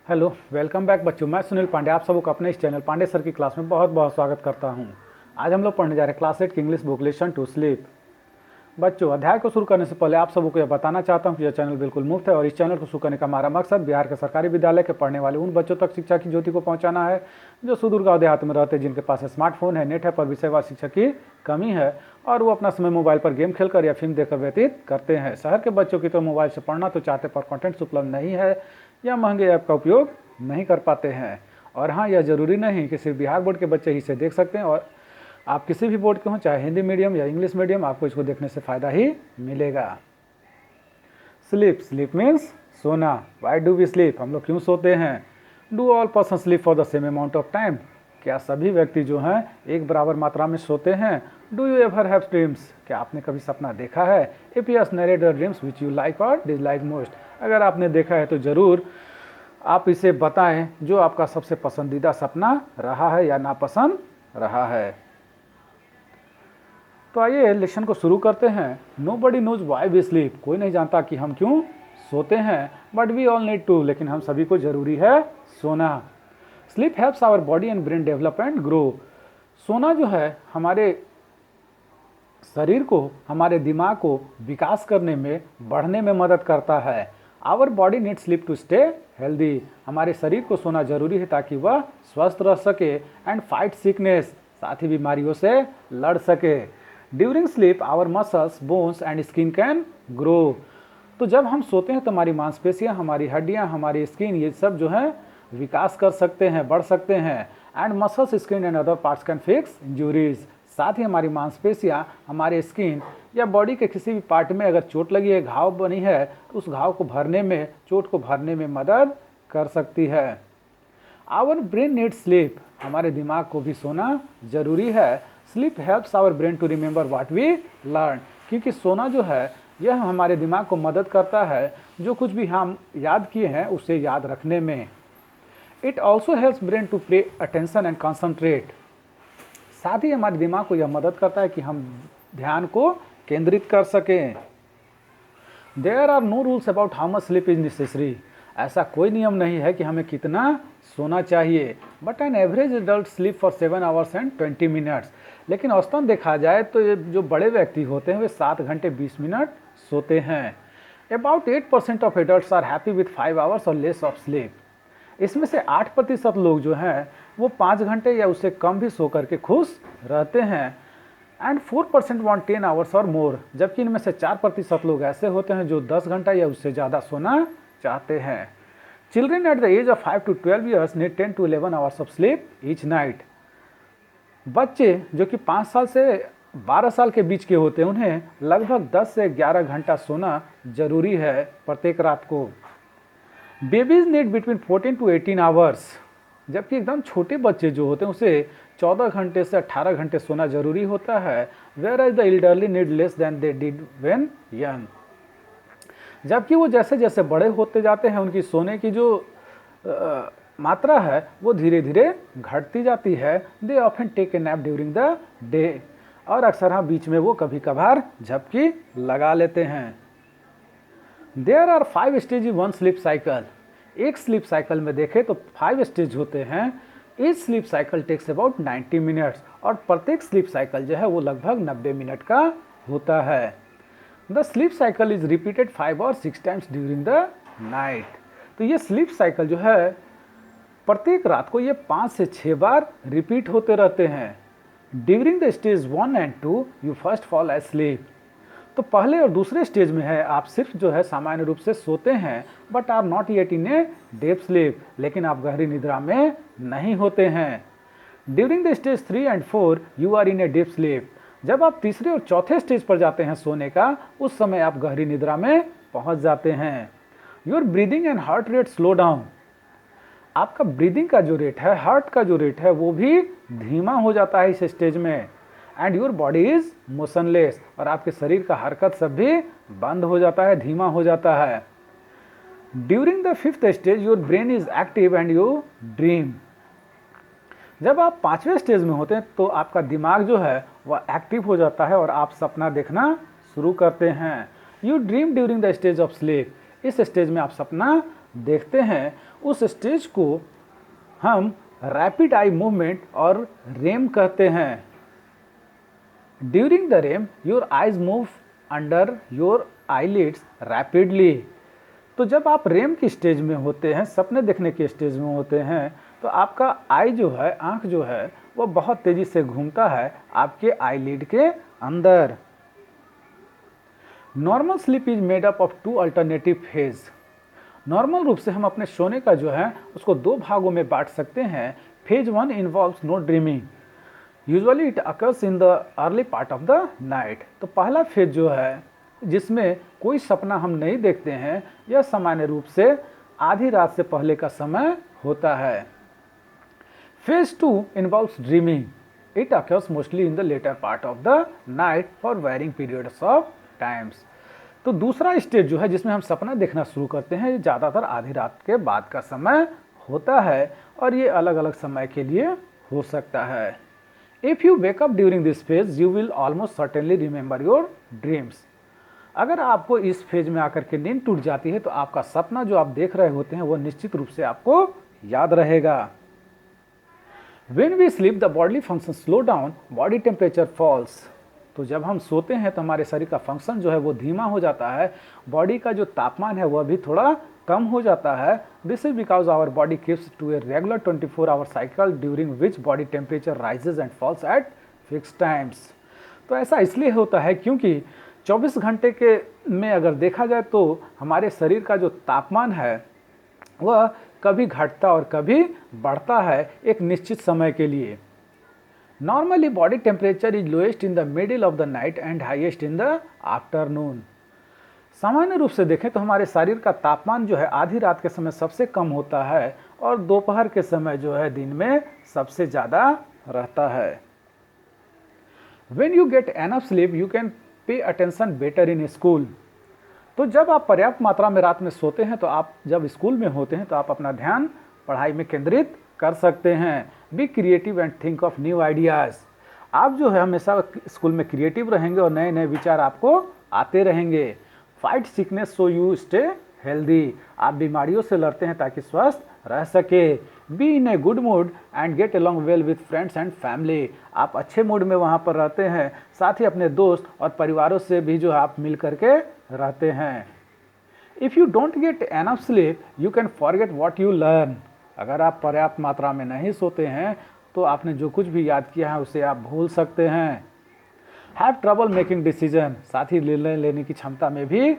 Hello, welcome back बच्चों। मैं सुनील पांडे आप सबको अपने इस चैनल पांडे सर की क्लास में बहुत बहुत स्वागत करता हूं। आज हम लोग पढ़ने जा रहे हैं क्लास 8 की English book lesson two sleep. बच्चों, अध्याय को शुरू करने से पहले आप सबको यह बताना चाहता हूं कि यह चैनल बिल्कुल मुफ्त है और इस चैनल को शुरू करने का हमारा मकसद बिहार के सरकारी विद्यालय के पढ़ने वाले उन बच्चों तक शिक्षा की ज्योति को पहुंचाना है जो सुदूर गाँव देहात में रहते हैं, जिनके पास स्मार्टफोन है, नेट है, पर विषयवार शिक्षा की कमी है और वो अपना समय मोबाइल पर गेम खेलकर या फिल्म देखकर व्यतीत करते हैं। शहर के बच्चों की तो मोबाइल से पढ़ना तो चाहते पर कंटेंट्स उपलब्ध नहीं है या महंगे ऐप का उपयोग नहीं कर पाते हैं। और हाँ, यह जरूरी नहीं कि सिर्फ बिहार बोर्ड के बच्चे ही इसे देख सकते हैं, और आप किसी भी बोर्ड के हों, चाहे हिंदी मीडियम या इंग्लिश मीडियम, आपको इसको देखने से फ़ायदा ही मिलेगा। स्लीप, स्लीप मीन्स सोना। वाई डू वी स्लीप, हम लोग क्यों सोते हैं। Do all person sleep for the same amount of time, क्या सभी व्यक्ति जो हैं एक बराबर मात्रा में सोते हैं। Do you ever have dreams, क्या आपने कभी सपना देखा है। If yes, narrate the dreams which you like और डिसलाइक मोस्ट, अगर आपने देखा है तो ज़रूर आप इसे बताएं जो आपका सबसे पसंदीदा सपना रहा है या नापसंद रहा है। तो आइए लेसन को शुरू करते हैं। Nobody knows why we sleep, कोई नहीं जानता कि हम क्यों सोते हैं। But we all need to, लेकिन हम सभी को जरूरी है सोना। Sleep helps our body and brain develop and grow, सोना जो है हमारे शरीर को, हमारे दिमाग को विकास करने में, बढ़ने में मदद करता है। Our body need sleep to stay healthy, हमारे शरीर को सोना जरूरी है ताकि वह स्वस्थ रह सके। एंड फाइट सिकनेस, साथ ही बीमारियों से लड़ सके। During sleep hour muscles, bones and skin can grow, तो जब हम सोते हैं तो हमारी मांसपेशियां, हमारी हड्डियां, हमारी स्किन, ये सब जो है विकास कर सकते हैं, बढ़ सकते हैं। And muscles, skin and other parts can fix injuries, साथ ही हमारी मांसपेशियां, हमारे स्किन या बॉडी के किसी भी पार्ट में अगर चोट लगी है, घाव बनी है, तो उस घाव को भरने में, चोट को भरने में मदद कर सकती है। आवर ब्रेन नीड स्लीप, हमारे दिमाग को भी सोना जरूरी है। Sleep helps our brain to remember what we learn, क्योंकि सोना जो है यह हमारे दिमाग को मदद करता है जो कुछ भी हम याद किए हैं उसे याद रखने में। It also helps brain to pay attention and concentrate, साथ ही हमारे दिमाग को यह मदद करता है कि हम ध्यान को केंद्रित कर सकें। There are no rules about how much sleep is necessary, ऐसा कोई नियम नहीं है कि हमें कितना सोना चाहिए। But an average adult sleep for 7 hours and 20 minutes, लेकिन औसतन देखा जाए तो ये जो बड़े व्यक्ति होते हैं वे 7 घंटे 20 मिनट सोते हैं। About 8% of adults are happy with 5 hours or less of sleep, इसमें से 8% लोग जो हैं वो 5 घंटे या उससे कम भी सो करके खुश रहते हैं। एंड 4% वांट 10 आवर्स और मोर, जबकि इनमें से 4% लोग ऐसे होते हैं जो 10 घंटा या उससे ज़्यादा सोना चाहते हैं। Children at the age of 5 to 12 years need 10 to 11 hours of sleep each night, बच्चे जो कि 5 साल से 12 साल के बीच के होते हैं उन्हें लगभग 10 से 11 घंटा सोना जरूरी है प्रत्येक रात को। Babies need between 14 to 18 hours, जबकि एकदम छोटे बच्चे जो होते हैं उसे 14 घंटे से 18 घंटे सोना जरूरी होता है। Whereas the elderly need less than they did when young, जबकि वो जैसे जैसे बड़े होते जाते हैं उनकी सोने की जो मात्रा है वो धीरे धीरे घटती जाती है। They often take a nap during the day, और अक्सर हाँ बीच में वो कभी कभार झपकी लगा लेते हैं। There are 5 stage in one sleep cycle, एक स्लीप साइकिल में देखें तो 5 स्टेज होते हैं। Each sleep cycle takes about 90 minutes, और प्रत्येक स्लीप साइकिल जो है वो लगभग 90 मिनट का होता है। The sleep cycle is repeated 5 और 6 टाइम्स ड्यूरिंग द नाइट, तो ये स्लीप साइकिल जो है प्रत्येक रात को ये 5 से 6 बार रिपीट होते रहते हैं। During the stage 1 and 2 you first fall asleep, तो पहले और दूसरे स्टेज में है आप सिर्फ जो है सामान्य रूप से सोते हैं, but are not yet in a deep sleep, लेकिन आप गहरी निद्रा में नहीं होते हैं। During the stage 3 and 4 you are in a deep sleep, जब आप तीसरे और चौथे स्टेज पर जाते हैं सोने का, उस समय आप गहरी निद्रा में पहुंच जाते हैं। Your breathing and heart rate slow down, आपका ब्रीदिंग का जो रेट है, हार्ट का जो रेट है वो भी धीमा हो जाता है इस स्टेज में। And your body is motionless, और आपके शरीर का हरकत सब भी बंद हो जाता है, धीमा हो जाता है। During the 5th stage your brain is active and you dream, जब आप 5वें स्टेज में होते हैं तो आपका दिमाग जो है वह एक्टिव हो जाता है और आप सपना देखना शुरू करते हैं। You dream during the stage of sleep, इस स्टेज में आप सपना देखते हैं उस स्टेज को हम रैपिड आई मूवमेंट और रेम कहते हैं। During the REM your eyes move under your eyelids rapidly. तो जब आप रेम की स्टेज में होते हैं, सपने देखने के स्टेज में होते हैं, तो आपका आई जो है, आंख जो है, वो बहुत तेजी से घूमता है आपके आईलिड के अंदर। Normal sleep is made up of 2 alternative phase. Normal रूप से हम अपने सोने का जो है उसको 2 भागों में बांट सकते हैं। Phase 1 involves no dreaming, usually it occurs in the early part of the night. तो पहला फेज जो है जिसमें कोई सपना हम नहीं देखते हैं, यह सामान्य रूप से आधी रात से पहले का समय होता है। Phase 2 involves dreaming, it occurs mostly in the later part of the night for varying periods of times. तो दूसरा स्टेज जो है जिसमें हम सपना देखना शुरू करते हैं, ये ज़्यादातर आधी रात के बाद का समय होता है और ये अलग अलग समय के लिए हो सकता है। If you wake up during this phase you will almost certainly remember your dreams. अगर आपको इस फेज में आकर के नींद टूट जाती है तो आपका सपना जो आप देख रहे होते हैं वो निश्चित रूप से आपको याद रहेगा। When we sleep the bodily functions slow down, body temperature falls। तो जब हम सोते हैं तो हमारे शरीर का फंक्शन जो है वो धीमा हो जाता है, बॉडी का जो तापमान है वह भी थोड़ा कम हो जाता है। This is because our body keeps to a regular 24 hour cycle during which body temperature rises and falls at fix times. तो ऐसा इसलिए होता है क्योंकि 24 घंटे के में अगर देखा जाए तो हमारे शरीर का जो तापमान है वह कभी घटता और कभी बढ़ता है एक निश्चित समय के लिए। Normally body temperature is lowest in the middle of the night and highest in the afternoon. सामान्य रूप से देखें तो हमारे शरीर का तापमान जो है आधी रात के समय सबसे कम होता है और दोपहर के समय जो है दिन में सबसे ज़्यादा रहता है। When you get enough sleep, you can pay attention better in school। तो जब आप पर्याप्त मात्रा में रात में सोते हैं तो आप जब स्कूल में होते हैं तो आप अपना ध्यान पढ़ाई में केंद्रित कर सकते हैं। Be creative and think of new ideas. आप जो है हमेशा स्कूल में क्रिएटिव रहेंगे और नए नए विचार आपको आते रहेंगे। Fight sickness so you stay healthy. आप बीमारियों से लड़ते हैं ताकि स्वस्थ रह सके। B in a good mood and get along well with friends and family. आप अच्छे मूड में वहाँ पर रहते हैं, साथ ही अपने दोस्त और परिवारों से भी जो आप मिल करके रहते हैं। If you don't get enough sleep you can forget what you learn. अगर आप पर्याप्त मात्रा में नहीं सोते हैं तो आपने जो कुछ भी याद किया है उसे आप भूल सकते हैं। Have trouble making decision. साथ ही निर्णय लेने की क्षमता में भी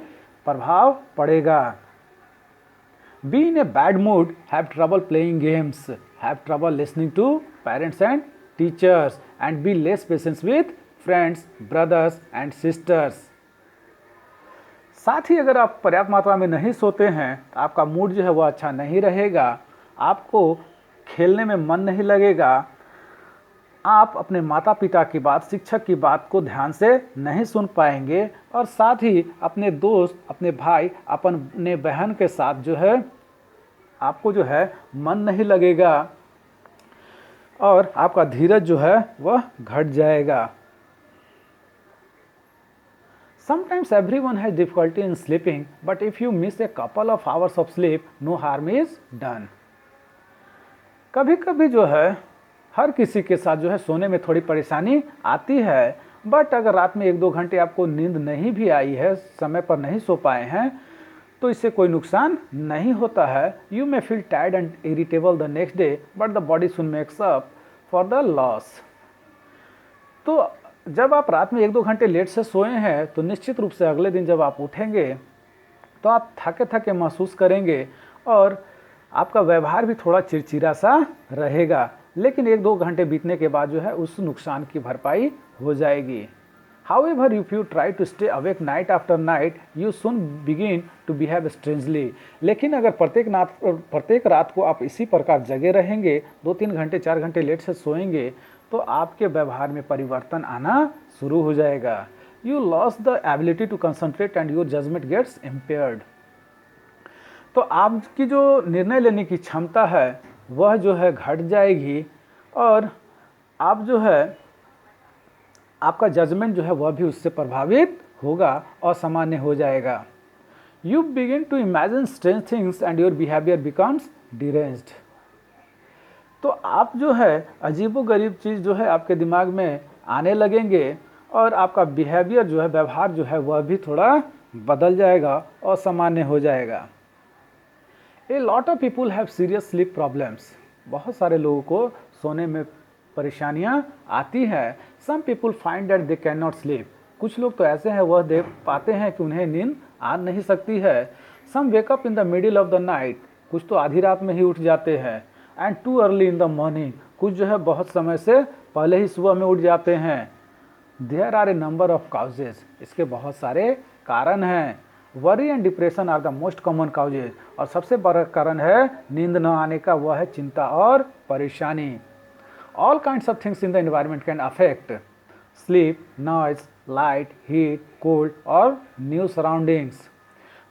प्रभाव पड़ेगा। Be in a bad mood, have trouble playing games, have trouble listening to parents and teachers and be less patience with friends, brothers and sisters. साथ ही अगर आप पर्याप्त मात्रा में नहीं सोते हैं तो आपका मूड जो है वो अच्छा नहीं रहेगा, आपको खेलने में मन नहीं लगेगा, आप अपने माता पिता की बात, शिक्षक की बात को ध्यान से नहीं सुन पाएंगे और साथ ही अपने दोस्त, अपने भाई, अपने बहन के साथ जो है आपको जो है मन नहीं लगेगा और आपका धीरज जो है वह घट जाएगा। Sometimes everyone has difficulty in sleeping, but if you miss a couple of hours of sleep, no harm is done। कभी कभी जो है हर किसी के साथ जो है सोने में थोड़ी परेशानी आती है, बट अगर रात में 1-2 घंटे आपको नींद नहीं भी आई है, समय पर नहीं सो पाए हैं, तो इससे कोई नुकसान नहीं होता है। You may feel tired and irritable the next day but the body soon makes up for the loss. तो जब आप रात में 1-2 घंटे लेट से सोए हैं तो निश्चित रूप से अगले दिन जब आप उठेंगे तो आप थके थके महसूस करेंगे और आपका व्यवहार भी थोड़ा चिड़चिड़ा सा रहेगा, लेकिन 1-2 घंटे बीतने के बाद जो है उस नुकसान की भरपाई हो जाएगी। However, if you try to stay awake night after night, you soon begin to behave strangely। लेकिन अगर प्रत्येक रात को आप इसी प्रकार जगे रहेंगे, 2-3 घंटे 4 घंटे लेट से सोएंगे, तो आपके व्यवहार में परिवर्तन आना शुरू हो जाएगा। You lost the ability to concentrate and your judgment gets impaired। तो आपकी जो निर्णय लेने की क्षमता है वह जो है घट जाएगी और आप जो है आपका जजमेंट जो है वह भी उससे प्रभावित होगा और सामान्य हो जाएगा। You begin to imagine strange things and your behavior becomes deranged. तो आप जो है अजीबोगरीब चीज़ जो है आपके दिमाग में आने लगेंगे और आपका बिहेवियर जो है, व्यवहार जो है वह भी थोड़ा बदल जाएगा और सामान्य हो जाएगा। A lot of people have serious sleep problems. बहुत सारे लोगों को सोने में परेशानियां आती हैं। Some people find that they can not sleep. कुछ लोग तो ऐसे हैं वह देख पाते हैं कि उन्हें नींद आ नहीं सकती है। Some wake up in the middle of the night. कुछ तो आधी रात में ही उठ जाते हैं। And too early in the morning. कुछ जो है बहुत समय से पहले ही सुबह में उठ जाते हैं। There are a number of causes. इसके बहुत सारे कारण हैं। Worry and depression are the most common causes. और सबसे बड़ा कारण है नींद न आने का, वह है चिंता और परेशानी। All kinds of things in the environment can affect sleep, noise, light, heat, cold और न्यू सराउंडिंग्स।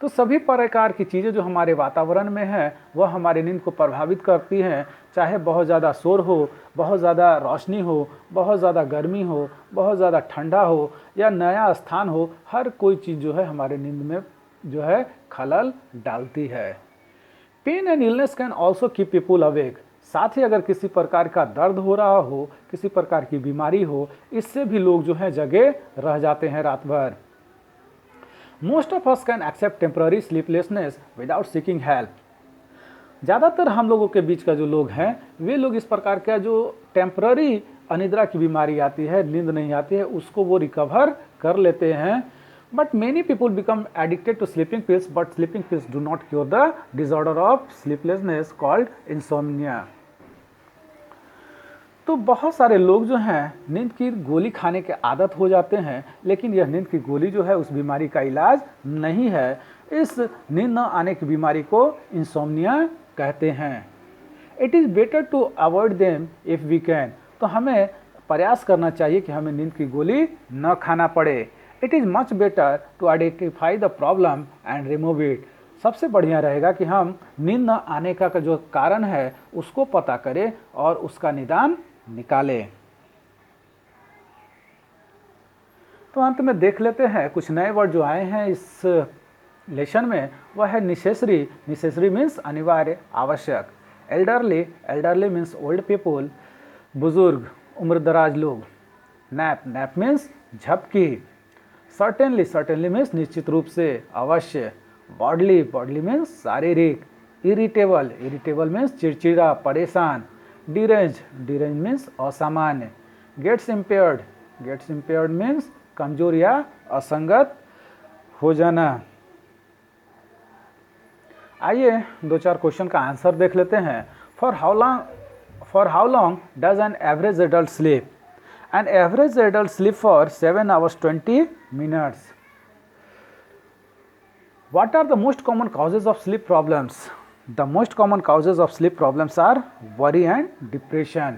तो सभी प्रकार की चीज़ें जो हमारे वातावरण में हैं वह हमारी नींद को प्रभावित करती हैं। चाहे बहुत ज़्यादा शोर हो, बहुत ज़्यादा रोशनी हो, बहुत ज़्यादा गर्मी हो, बहुत ज़्यादा ठंडा हो या नया स्थान हो, हर कोई चीज़ जो है हमारे नींद में जो है खलल डालती है। Pain and illness can also keep people awake. साथ ही अगर किसी प्रकार का दर्द हो रहा हो, किसी प्रकार की बीमारी हो, इससे भी लोग जो है जगे रह जाते हैं रात भर। Most of us can accept temporary sleeplessness without seeking help. ज़्यादातर हम लोगों के बीच का जो लोग हैं वे लोग इस प्रकार का जो टेम्पररी अनिद्रा की बीमारी आती है, नींद नहीं आती है, उसको वो रिकवर कर लेते हैं। But many people become addicted to sleeping pills, but sleeping pills do not cure the disorder of sleeplessness called insomnia. तो बहुत सारे लोग जो हैं नींद की गोली खाने के आदत हो जाते हैं, लेकिन यह नींद की गोली जो है उस बीमारी का इलाज नहीं है। इस नींद न आने की बीमारी को इंसोम्निया कहते हैं। It is better to avoid them if we can. तो हमें प्रयास करना चाहिए कि हमें नींद की गोली न खाना पड़े। It is much better to identify the problem and remove it. सबसे बढ़िया रहेगा कि हम नींद न आने का जो कारण है उसको पता करें और उसका निदान निकालें। तो अंत में देख लेते हैं कुछ नए वर्ड जो आए हैं इस लेसन में। वह है निसेसरी। निसेसरी मीन्स अनिवार्य, आवश्यक। Elderly, elderly means old people, बुजुर्ग, उम्रदराज लोग। नैप, नैप मीन्स झपकी। सर्टेनली, सर्टेनली मीन्स निश्चित रूप से, अवश्य। बॉडली, बॉडली मीन्स शारीरिक। इरिटेबल, इरिटेबल मीन्स चिड़चिड़ा, परेशान। डिरेंज, डिरेंज मीन्स असामान्य। Gets impaired, gets impaired means कमजोर या असंगत हो जाना। आइए दो चार क्वेश्चन का आंसर देख लेते हैं। For how long does an average adult sleep? An average adult sleep for 7 hours 20 minutes. What are the most common causes of sleep problems? The most common causes of sleep problems are worry and depression.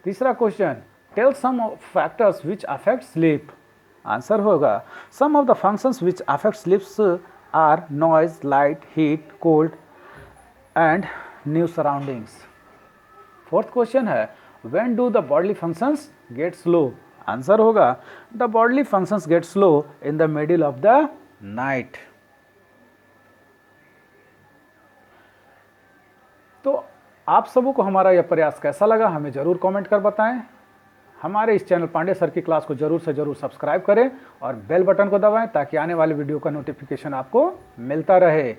तीसरा question, tell some of factors which affect sleep. Answer होगा some of the functions which affect sleep are noise, light, heat, cold and new surroundings. Fourth question है when do the bodily functions get slow? Answer होगा the bodily functions get slow in the middle of the night. तो आप सबों को हमारा यह प्रयास कैसा लगा हमें ज़रूर कमेंट कर बताएं। हमारे इस चैनल पांडे सर की क्लास को ज़रूर से ज़रूर सब्सक्राइब करें और बेल बटन को दबाएं ताकि आने वाले वीडियो का नोटिफिकेशन आपको मिलता रहे।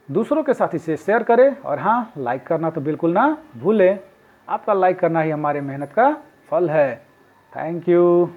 दूसरों के साथ इसे शेयर करें और हाँ, लाइक करना तो बिल्कुल ना भूलें। आपका लाइक करना ही हमारे मेहनत का फल है। Thank you.